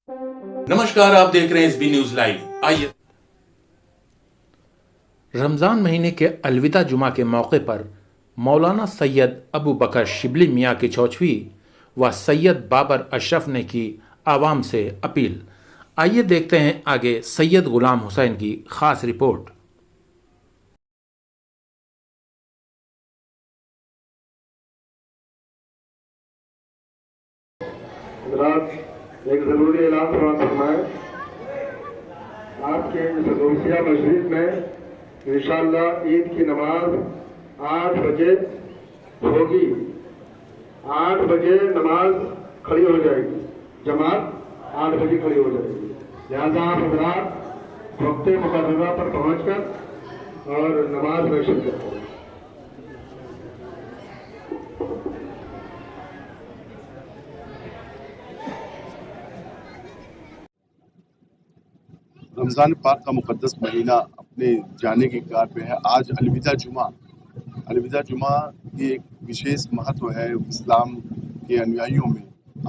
नमस्कार, आप देख रहे हैं एसबी न्यूज लाइव। आइए। रमज़ान महीने के अलविदा जुमा के मौके पर मौलाना सैयद अबू बकर शिबली मियाँ की चौचवी व सैयद बाबर अशरफ ने की आवाम से अपील। आइए देखते हैं आगे सैयद गुलाम हुसैन की खास रिपोर्ट। एक जरूरी ऐलान फरमाएं। आपके इस गौसिया मस्जिद में इंशाअल्लाह ईद की नमाज 8 बजे होगी। 8 बजे नमाज खड़ी हो जाएगी, जमात 8 बजे खड़ी हो जाएगी। लिहाजा आप हज़रात वक्त मुकर्ररा पर पहुंचकर और नमाज में शिरकत करें। रमज़ान पाक का मुक़द्दस महीना अपने जाने की कगार पे है। आज अलविदा जुमा की एक विशेष महत्व है इस्लाम के अनुयायियों में।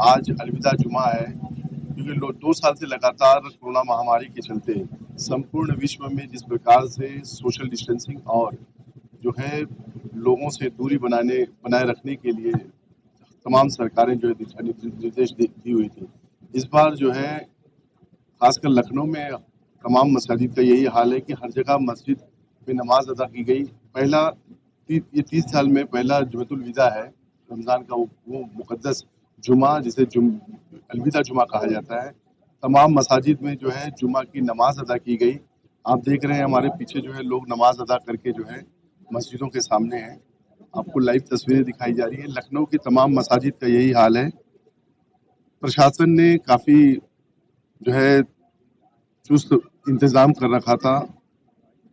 आज अलविदा जुमा है क्योंकि 2 साल से लगातार कोरोना महामारी के चलते संपूर्ण विश्व में जिस प्रकार से सोशल डिस्टेंसिंग और जो है लोगों से दूरी बनाए रखने के लिए तमाम सरकारें जो है दिशा निर्देश दी हुई थी, इस बार जो है खासकर लखनऊ में तमाम मसाजिद का यही हाल है कि हर जगह मस्जिद में नमाज अदा की गई। ये 30 साल में पहला जुमतुल विदा है रमज़ान का, वो मुक़द्दस जुमा जिसे अलविदा जुमा कहा जाता है। तमाम मसाजिद में जो है जुमा की नमाज अदा की गई। आप देख रहे हैं हमारे पीछे जो है लोग नमाज अदा करके जो है मस्जिदों के सामने हैं। आपको लाइव तस्वीरें दिखाई जा रही है। लखनऊ की तमाम मसाजिद का यही हाल है। प्रशासन ने काफ़ी जो है चुस्त इंतज़ाम कर रखा था,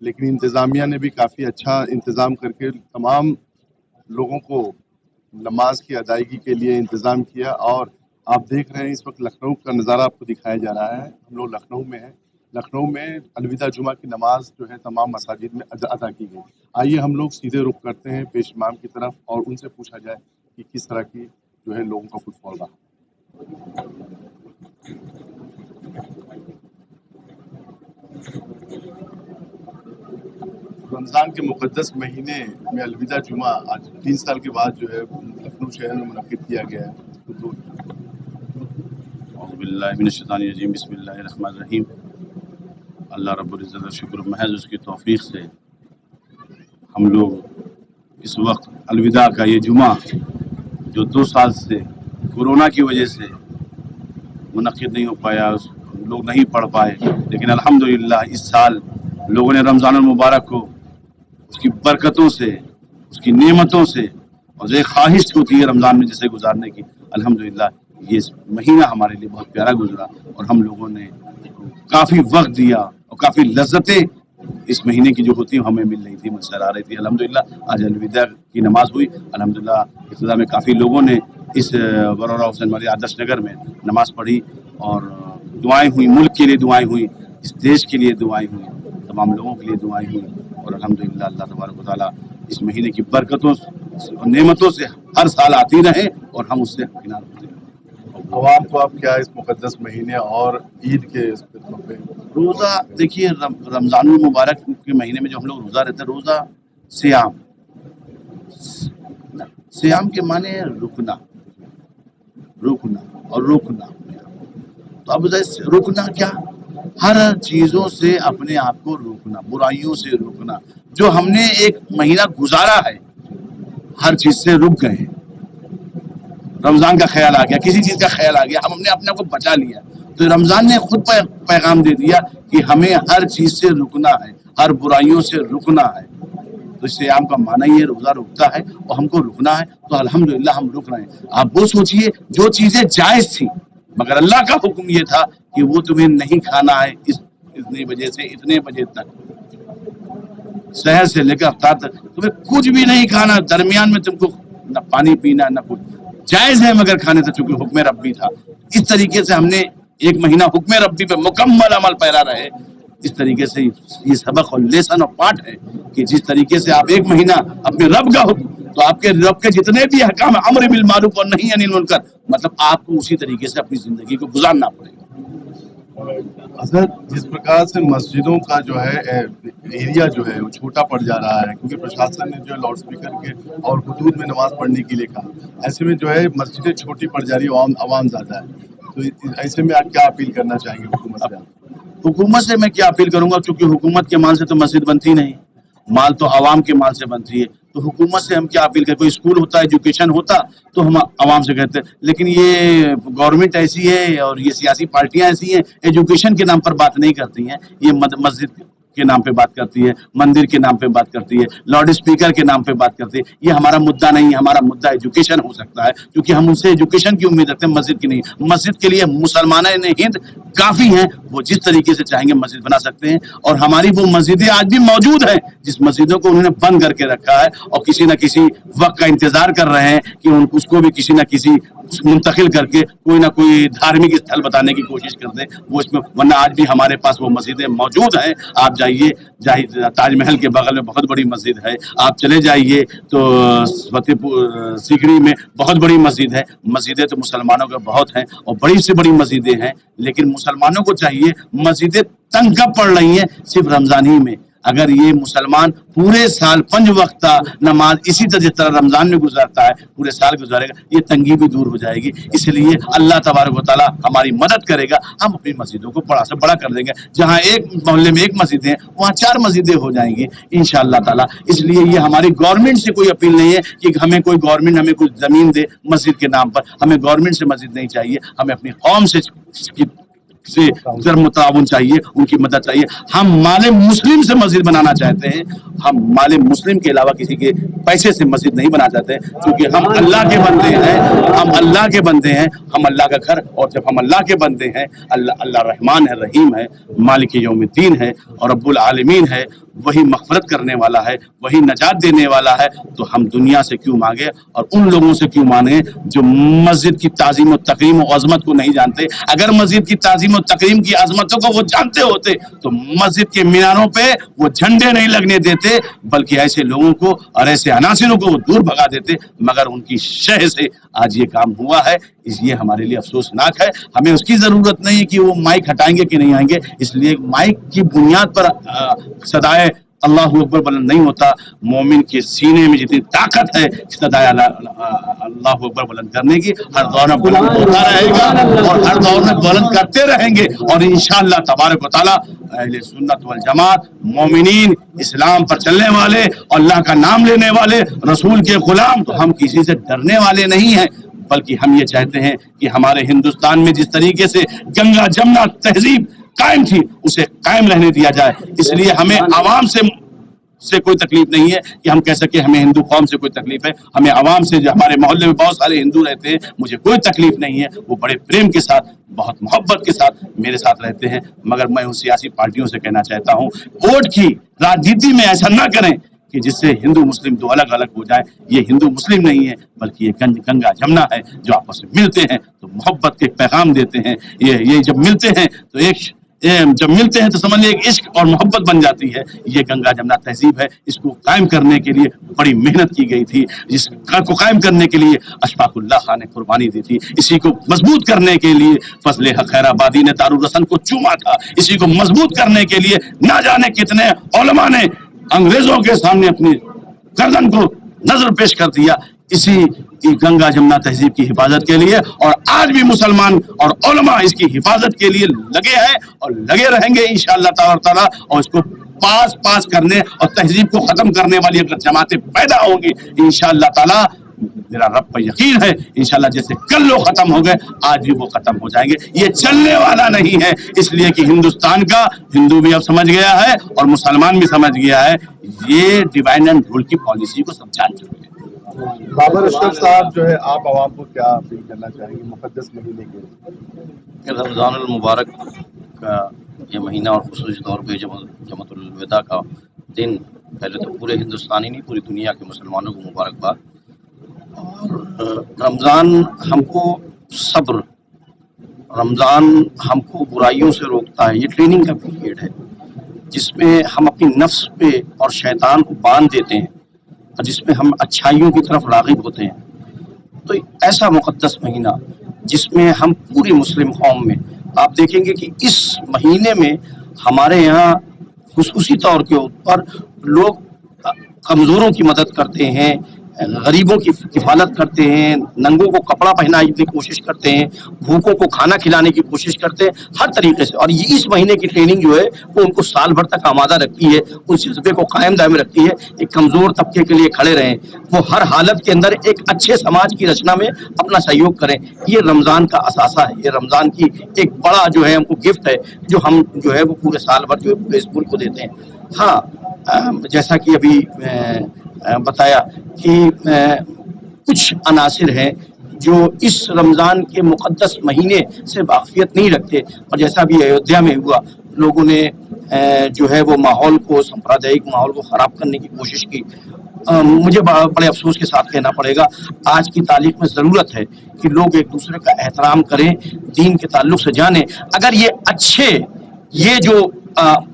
लेकिन इंतज़ामिया ने भी काफ़ी अच्छा इंतज़ाम करके तमाम लोगों को नमाज की अदायगी के लिए इंतज़ाम किया। और आप देख रहे हैं इस वक्त लखनऊ का नज़ारा आपको दिखाया जा रहा है। हम लोग लखनऊ में हैं। लखनऊ में अलविदा जुमा की नमाज जो है तमाम मसाजिद में अदा की गई। आइए हम लोग सीधे रुख करते हैं पेश इमाम की तरफ और उनसे पूछा जाए कि किस तरह की जो है लोगों का फुटफॉल रहा। रमज़ान के मुक़द्दस महीने में अलविदा जुमा आज 3 साल के बाद जो है लखनऊ शहर में मुनक्किद किया गया है। औज़ुबिल्लाहिमिनश्शैतानिर्रजीम, बिस्मिल्लाहिर्रहमानिर्रहीम। अल्लाह रब्बुल इज़्ज़त का शुक्र, महज उसकी तौफ़ीक़ से हम लोग इस वक्त अलविदा का ये जुमा जो 2 साल से कोरोना की वजह से मुनक्किद नहीं हो पाया, लोग नहीं पढ़ पाए, लेकिन अल्हम्दुलिल्लाह इस साल लोगों ने रमज़ान मुबारक को उसकी बरकतों से, उसकी नेमतों से और जो ख्वाहिश होती है रमज़ान में जिसे गुजारने की, अल्हम्दुलिल्लाह ये महीना हमारे लिए बहुत प्यारा गुजरा और हम लोगों ने काफ़ी वक्त दिया और काफ़ी लज्जतें इस महीने की जो होती हमें मिल रही थी, मुझसे आ रही थी। अल्हम्दुलिल्लाह आज अलविदा की नमाज हुई। अल्हम्दुलिल्लाह इब्तिदा में काफ़ी लोगों ने इस बरोरा हुसैन वाली आदर्श नगर में नमाज पढ़ी और दुआएं हुई, मुल्क के लिए दुआएं हुई, इस देश के लिए दुआएं हुई, तमाम लोगों के लिए दुआएं हुई। और अल्हम्दुलिल्लाह अल्लाह तबारक व तआला इस महीने की बरकतों और नेमतों से हर साल आती रहे और हम उससे किनार होते रहें। अवाम को आप क्या इस मुक़द्दस महीने और ईद के रोज़ा, देखिए रमज़ान मुबारक के महीने में जो हम लोग रोज़ा रहते हैं, रोज़ा सियाम के माने रुकना और रोकना। तो अब रुकना क्या, हर चीज़ों से अपने आप को रोकना, बुराइयों से रोकना। जो हमने एक महीना गुजारा है हर चीज़ से रुक गए। रमज़ान का ख्याल आ गया, किसी चीज़ का ख्याल आ गया, हमने अपने आप को बचा लिया। तो रमज़ान ने खुद पैगाम दे दिया कि हमें हर चीज़ से रुकना है, हर बुराइयों से रुकना है। तो सियाम का माना ही है, रोज़ा रुकता है और हमको रुकना है। तो अल्हम्दुलिल्लाह हम रुक रहे हैं। आप वो सोचिए जो चीज़ें जायज़ थी मगर अल्लाह का हुक्म ये था कि वो तुम्हें नहीं खाना है इतने बजे से इतने बजे तक, शहर से लेकर अफ्तार तक तुम्हें कुछ भी नहीं खाना, दरमियान में तुमको न पानी पीना न कुछ, जायज़ है मगर खाने से, चूंकि हुक्म रब्बी था। इस तरीके से हमने एक महीना हुक्म रब्बी पे मुकम्मल अमल पैरा रहे। इस तरीके से ये सबक और लेसन और पाठ है कि जिस तरीके से आप एक महीना अपने रब का हुक्म, तो आपके रब के जितने भी अहकाम अम्र बिल मारूफ और नही अनिल मुनकर, मतलब आपको उसी तरीके से अपनी जिंदगी को गुजारना पड़ेगा। असल जिस प्रकार से मस्जिदों का जो है एरिया जो है वो छोटा पड़ जा रहा है, क्योंकि प्रशासन ने जो लाउड स्पीकर के और हुदूद में नमाज पढ़ने के लिए कहा, ऐसे में जो है मस्जिदें छोटी पड़ जा रही है, आवाम ज़्यादा है, तो ऐसे में आप क्या अपील करना चाहेंगे हुकूमत से? हुकूमत से मैं क्या अपील करूंगा, क्योंकि हुकूमत के माल से तो मस्जिद बनती नहीं, माल तो आवाम के माल से बनती है। तो हुकूमत से हम क्या अपील करें? कोई स्कूल होता, एजुकेशन होता तो हम आवाम से कहते हैं, लेकिन ये गवर्नमेंट ऐसी है और ये सियासी पार्टियां ऐसी हैं, एजुकेशन के नाम पर बात नहीं करती हैं, ये मस्जिद के नाम पे बात करती है, मंदिर के नाम पे बात करती है, लाउड स्पीकर के नाम पे बात करती है। ये हमारा मुद्दा नहीं है, हमारा मुद्दा एजुकेशन हो सकता है, क्योंकि हम उनसे एजुकेशन की उम्मीद रखते हैं, मस्जिद की नहीं। मस्जिद के लिए मुसलमान हिंद काफी हैं, वो जिस तरीके से चाहेंगे मस्जिद बना सकते हैं, और हमारी वो मस्जिदें आज भी मौजूद हैं जिस मस्जिदों को उन्होंने बंद करके रखा है और किसी न किसी वक्त का इंतजार कर रहे हैं कि उसको भी किसी न किसी मुंतकिल करके कोई ना कोई धार्मिक स्थल बताने की कोशिश कर दे वो इसमें, वरना आज भी हमारे पास वो मस्जिदें मौजूद हैं। आप जाइए, ताजमहल के बगल में बहुत बड़ी मस्जिद है, आप चले जाइए तो फतेहपुर सीकरी में बहुत बड़ी मस्जिद है। मस्जिदें तो मुसलमानों के बहुत हैं और बड़ी से बड़ी मस्जिदें हैं, लेकिन मुसलमानों को चाहिए, मस्जिदें तंग कब पड़ रही हैं? सिर्फ रमजान ही में। अगर ये मुसलमान पूरे साल 5 वक्त नमाज इसी तरह, जिस तरह रमजान में गुजारता है पूरे साल गुजारेगा, ये तंगी भी दूर हो जाएगी। इसलिए अल्लाह तबारक व तआला हमारी मदद करेगा, हम अपनी मस्जिदों को बड़ा से बड़ा कर देंगे। जहाँ एक मोहल्ले में 1 मस्जिद है, वहाँ 4 मस्जिदें हो जाएंगी इंशाअल्लाह ताला। इसलिए ये हमारी गवर्नमेंट से कोई अपील नहीं है कि हमें कोई गवर्नमेंट हमें कुछ जमीन दे मस्जिद के नाम पर, हमें गवर्नमेंट से मस्जिद नहीं चाहिए, हमें अपनी कौम से मुतावन चाहिए, उनकी मदद चाहिए। हम माले मुस्लिम से मस्जिद बनाना चाहते हैं, हम माले मुस्लिम के अलावा किसी के पैसे से मस्जिद नहीं बनाना चाहते, क्योंकि हम अल्लाह के बंदे हैं, हम अल्लाह के बंदे हैं, हम अल्लाह का घर, और जब हम अल्लाह के बंदे हैं, अल्लाह रहमान है, रहीम है, मालिक यौमिद्दीन है और रब्बुल आलमीन है, वही मग़फ़िरत करने वाला है, वही नजात देने वाला है, तो हम दुनिया से क्यों मांगे और उन लोगों से क्यों माने जो मस्जिद की ताज़ीम और तकरीम और अज़मत को नहीं जानते। अगर मस्जिद की ताज़ीम और तकरीम की अज़मतों को वो जानते होते तो मस्जिद के मीनारों पे वो झंडे नहीं लगने देते, बल्कि ऐसे लोगों को और ऐसे अनासिरों को वो दूर भगा देते, मगर उनकी शह से आज ये काम हुआ है। इसलिए हमारे लिए अफसोसनाक है। हमें उसकी ज़रूरत नहीं है कि वो माइक हटाएंगे कि नहीं आएंगे, इसलिए माइक की बुनियाद पर सदाए अल्लाहु अकबर बुलंद नहीं होता। मोमिन के सीने में जितनी ताकत है सदाए अल्लाहु अकबर बुलंद करने की, हर दौर में बुलंद होता रहेगा और हर दौर में बुलंद करते रहेंगे, और इंशाअल्लाह तबारक व तआला अहले सुन्नत वल जमात, मोमिनीन, इस्लाम पर चलने वाले, अल्लाह का नाम लेने वाले, रसूल के गुलाम, तो हम किसी से डरने वाले नहीं हैं, बल्कि हम ये चाहते हैं कि हमारे हिंदुस्तान में जिस तरीके से गंगा जमुना तहजीब कायम थी उसे कायम रहने दिया जाए। इसलिए हमें आवाम से कोई तकलीफ नहीं है कि हम कह सके हमें हिंदू कौम से कोई तकलीफ है। हमें आवाम से, जो हमारे मोहल्ले में बहुत सारे हिंदू रहते हैं, मुझे कोई तकलीफ नहीं है, वो बड़े प्रेम के साथ, बहुत मोहब्बत के साथ मेरे साथ रहते हैं। मगर मैं उन सियासी पार्टियों से कहना चाहता हूँ, वोट की राजनीति में ऐसा ना करें कि जिससे हिंदू मुस्लिम दो अलग अलग हो जाए। ये हिंदू मुस्लिम नहीं है, बल्कि ये गंगा जमुना है, जो आपस में मिलते हैं तो मोहब्बत के पैगाम देते हैं। ये जब मिलते हैं तो समझ लीजिए एक इश्क और मोहब्बत बन जाती है। ये गंगा जमुना तहजीब है, इसको कायम करने के लिए बड़ी मेहनत की गई थी, जिसको कायम करने के लिए अशफाकुल्लाह खान ने कुर्बानी दी थी। इसी को मजबूत करने के लिए फजले हक खैराबादी ने दारुल रसन को चूमा था। इसी को मजबूत करने के लिए ना जाने कितने उलमा ने अंग्रेजों के सामने अपनी गर्दन को नजर पेश कर दिया, इसी गंगा जमुना तहजीब की हिफाजत के लिए। और आज भी मुसलमान और उलमा इसकी हिफाजत के लिए लगे हैं और लगे रहेंगे इंशाअल्लाह ताला। और इसको पास करने और तहजीब को खत्म करने वाली अगर जमातें पैदा होंगी इंशाअल्लाह ताला, मेरा रब पर यकीन है, इंशाअल्लाह जैसे कल लोग खत्म हो गए आज भी वो खत्म हो जाएंगे। ये चलने वाला नहीं है, इसलिए कि हिंदुस्तान का हिंदू भी अब समझ गया है और मुसलमान भी समझ गया है, ये डिवाइड एंड रूल की पॉलिसी को सब जान चुके हैं। बाबर अशरफ साहब जो है, आप आवाम को क्या अपील करना चाहेंगे मुकद्दस महीने के? रमज़ानुल मुबारक का ये महीना और खुसूसी तौर पे जमातुल विदा का दिन, पहले तो पूरे हिंदुस्तान ही नहीं पूरी दुनिया के मुसलमानों को मुबारकबाद। और रमज़ान हमको सब्र, रमज़ान हमको बुराइयों से रोकता है। ये ट्रेनिंग का पीरियड है जिसमें हम अपनी नफ्स पे और शैतान को बांध देते हैं और जिसमें हम अच्छाइयों की तरफ राग़िब होते हैं। तो ऐसा मुक़द्दस महीना जिसमें हम पूरी मुस्लिम कौम में آپ دیکھیں گے کہ اس مہینے میں ہمارے یہاں خصوصی طور کے اوپر لوگ کمزوروں کی مدد کرتے ہیں، غریبوں کی کفالت کرتے ہیں، ننگوں کو کپڑا پہنانے کی کوشش کرتے ہیں، بھوکوں کو کھانا کھلانے کی کوشش کرتے ہیں، ہر طریقے سے. اور یہ اس مہینے کی ٹریننگ جو ہے وہ ان کو سال بھر تک آمادہ رکھتی ہے، اس جذبے کو قائم دائم رکھتی ہے. ایک کمزور طبقے کے لیے کھڑے رہیں، وہ ہر حالت کے اندر ایک اچھے سماج کی رچنا میں اپنا سہیوگ کریں. یہ رمضان کا اثاثہ ہے، یہ رمضان کی ایک بڑا جو ہے ہم کو گفٹ ہے جو ہم جو ہے وہ پورے سال بھر جو ہے پورے اس ملک کو دیتے ہیں. ہاں جیسا کہ ابھی بتایا کہ کچھ عناصر ہیں جو اس رمضان کے مقدس مہینے سے واقفیت نہیں رکھتے، اور جیسا بھی ایودھیا میں ہوا لوگوں نے جو ہے وہ ماحول کو، سمپردائک ماحول کو خراب کرنے کی کوشش کی. مجھے بڑے افسوس کے ساتھ کہنا پڑے گا آج کی تاریخ میں ضرورت ہے کہ لوگ ایک دوسرے کا احترام کریں، دین کے تعلق سے جانیں. اگر یہ جو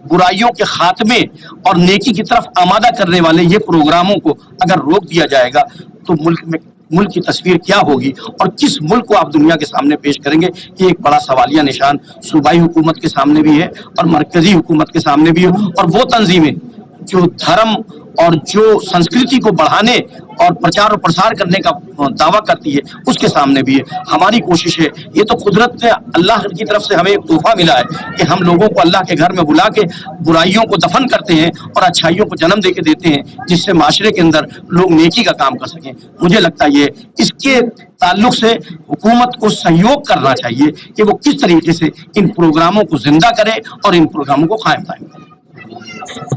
برائیوں کے خاتمے اور نیکی کی طرف آمادہ کرنے والے یہ پروگراموں کو اگر روک دیا جائے گا تو ملک کی تصویر کیا ہوگی اور کس ملک کو آپ دنیا کے سامنے پیش کریں گے؟ یہ ایک بڑا سوالیہ نشان صوبائی حکومت کے سامنے بھی ہے اور مرکزی حکومت کے سامنے بھی ہے، اور وہ تنظیمیں جو دھرم اور جو سنسکرتی کو بڑھانے اور پرچار و پرسار کرنے کا دعویٰ کرتی ہے اس کے سامنے بھی ہے. ہماری کوشش ہے، یہ تو قدرت نے اللہ کی طرف سے ہمیں ایک تحفہ ملا ہے کہ ہم لوگوں کو اللہ کے گھر میں بلا کے برائیوں کو دفن کرتے ہیں اور اچھائیوں کو جنم دے کے دیتے ہیں، جس سے معاشرے کے اندر لوگ نیکی کا کام کر سکیں. مجھے لگتا ہے اس کے تعلق سے حکومت کو سہیوگ کرنا چاہیے کہ وہ کس طریقے سے ان پروگراموں کو زندہ کرے اور ان پروگراموں کو قائم دائم کرے.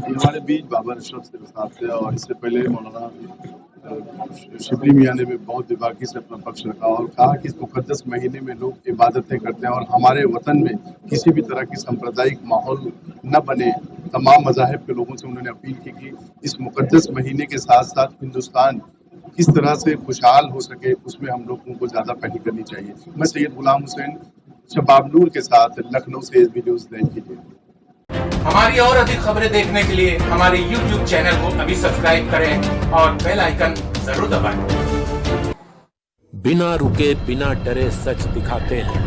ہمارے بیچ بابر اشرف صاحب تھے اور اس سے پہلے مولانا شبلی میاں نے بھی بہت دباغی سے اپنا پکش رکھا اور کہا کہ اس مقدس مہینے میں لوگ عبادتیں کرتے ہیں اور ہمارے وطن میں کسی بھی طرح کی سمپردائک ماحول نہ بنے. تمام مذاہب کے لوگوں سے انہوں نے اپیل کی کہ اس مقدس مہینے کے ساتھ ساتھ ہندوستان کس طرح سے خوشحال ہو سکے اس میں ہم لوگوں کو زیادہ پہل کرنی چاہیے. میں سید غلام حسین شباب نور کے ساتھ لکھنؤ سے SB نیوز دیکھ لیجیے. ہماری اور ادھک خبریں دیکھنے کے لیے ہمارے YouTube چینل کو ابھی سبسکرائب کریں اور بیل آئیکن ضرور دبائیں. बिना रुके बिना डरे सच दिखाते हैं.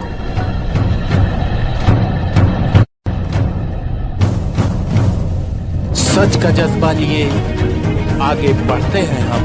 सच का जज्बा लिए आगे बढ़ते हैं हम.